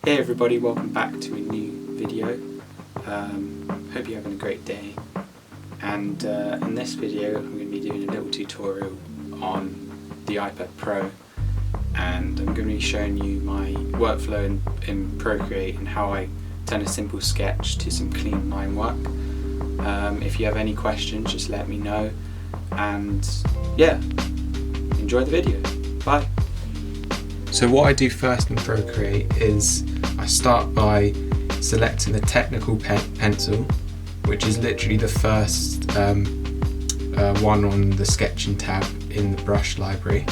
Hey everybody, welcome back to a new video. Hope you're having a great day, and in this video I'm going to be doing a little tutorial on the iPad Pro, and I'm going to be showing you my workflow in Procreate and how I turn a simple sketch to some clean line work. If you have any questions, just let me know, and yeah, enjoy the video. Bye! So what I do first in Procreate is I start by selecting the technical pencil, which is literally the first one on the sketching tab in the brush library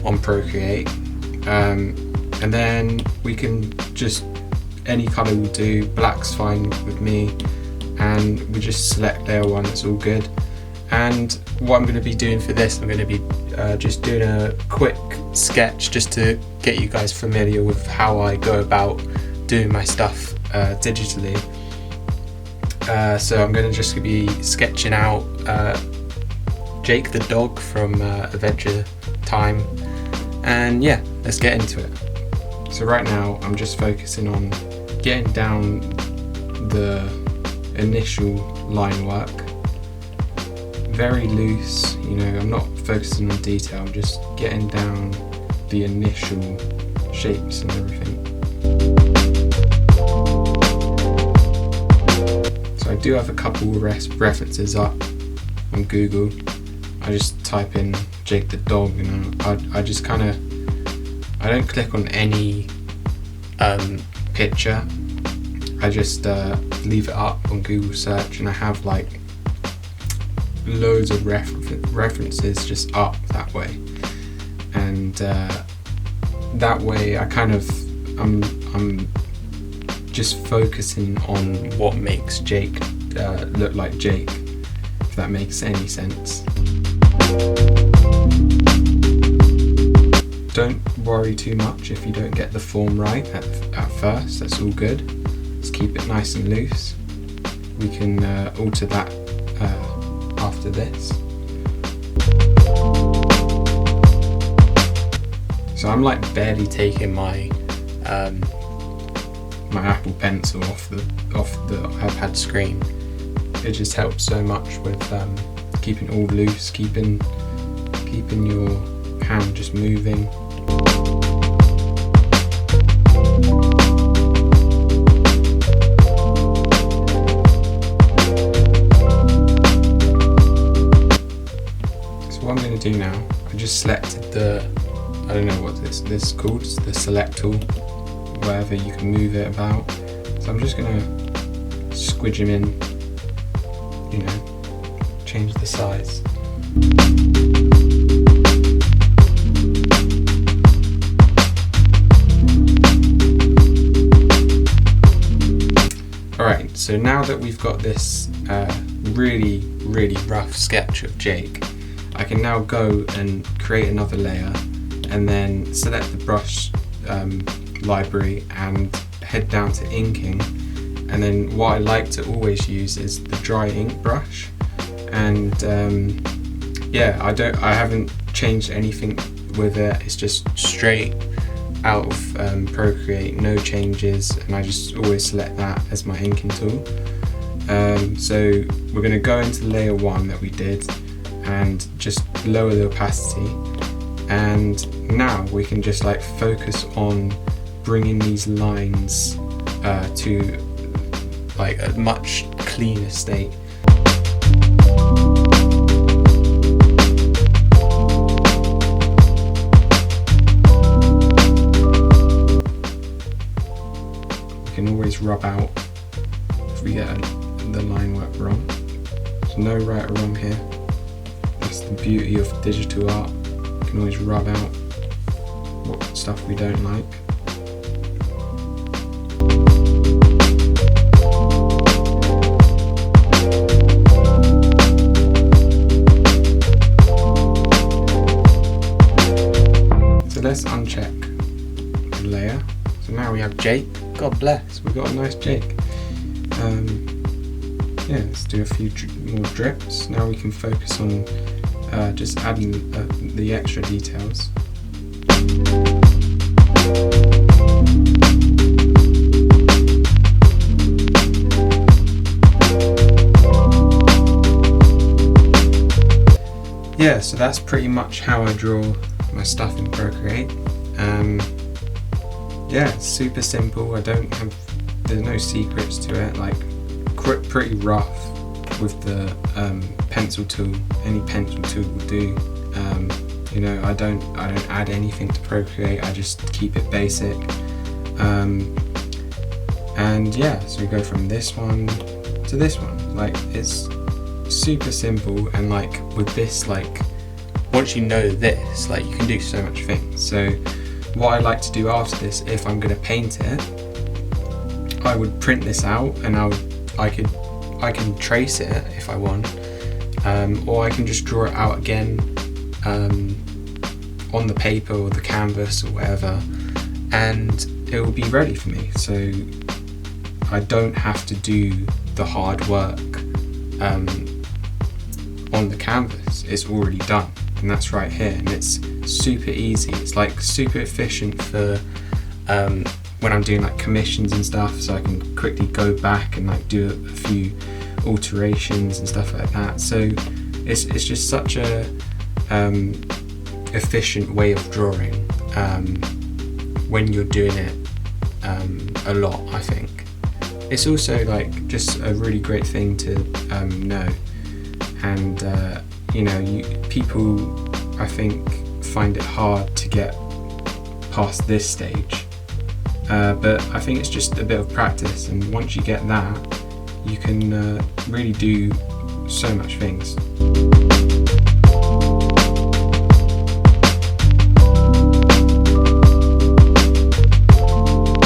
on Procreate, and then we can just, any colour will do, black's fine with me, and we just select layer 1, it's all good. And what I'm going to be doing for this, I'm going to be just doing a quick sketch just to get you guys familiar with how I go about doing my stuff digitally. So I'm going to just be sketching out Jake the dog from Adventure Time, and yeah, let's get into it. So right now I'm just focusing on getting down the initial line work, very loose, you know, I'm not focusing on detail, I'm just getting down the initial shapes and everything. So I do have a couple references up on Google. I just type in Jake the dog, and I just kind of, I don't click on any picture, I just leave it up on Google search, and I have like loads of references just up that way, and that way I kind of I'm just focusing on what makes Jake look like Jake, if that makes any sense. Don't worry too much if you don't get the form right at first, that's all good. Just keep it nice and loose. We can alter that after this. So I'm like barely taking my my Apple Pencil off the iPad screen. It just helps so much with keeping it all loose, keeping your hand just moving. What I'm going to do now, I just selected the, I don't know what this is called, it's the select tool, wherever you can move it about. So I'm just going to squidge them in, you know, change the size. Alright, so now that we've got this really rough sketch of Jake, I can now go and create another layer and then select the brush library and head down to inking, and then what I like to always use is the dry ink brush, and yeah, I haven't changed anything with it, it's just straight out of Procreate, no changes, and I just always select that as my inking tool. So we're going to go into layer 1 that we did and just lower the opacity, and now we can just like focus on bringing these lines to like a much cleaner state. We can always rub out if we get the line work wrong. There's no right or wrong here. That's the beauty of digital art. We can always rub out what stuff we don't like. So let's uncheck the layer. So now we have Jake. God bless, we've got a nice Jake. Yeah, let's do a few more drips. Now we can focus on just adding the extra details. yeah, so that's pretty much how I draw my stuff in Procreate. Yeah, it's super simple. There's no secrets to it. Like, pretty rough with the pencil tool. Any pencil tool will do. You know, I don't add anything to Procreate. I just keep it basic. And yeah, so we go from this one to this one. Like, it's super simple, and like with this, like once you know this, like you can do so much things. So what I like to do after this, if I'm going to paint it, I would print this out, and I can trace it if I want, or I can just draw it out again on the paper or the canvas or whatever, and it will be ready for me. So I don't have to do the hard work on the canvas. It's already done, and that's right here, and it's super easy. It's like super efficient for when I'm doing like commissions and stuff, so I can quickly go back and like do a few alterations and stuff like that. So it's just such a efficient way of drawing when you're doing it a lot, I think. It's also like just a really great thing to know, and you know, people I think find it hard to get past this stage, but I think it's just a bit of practice, and once you get that, you can really do so much things.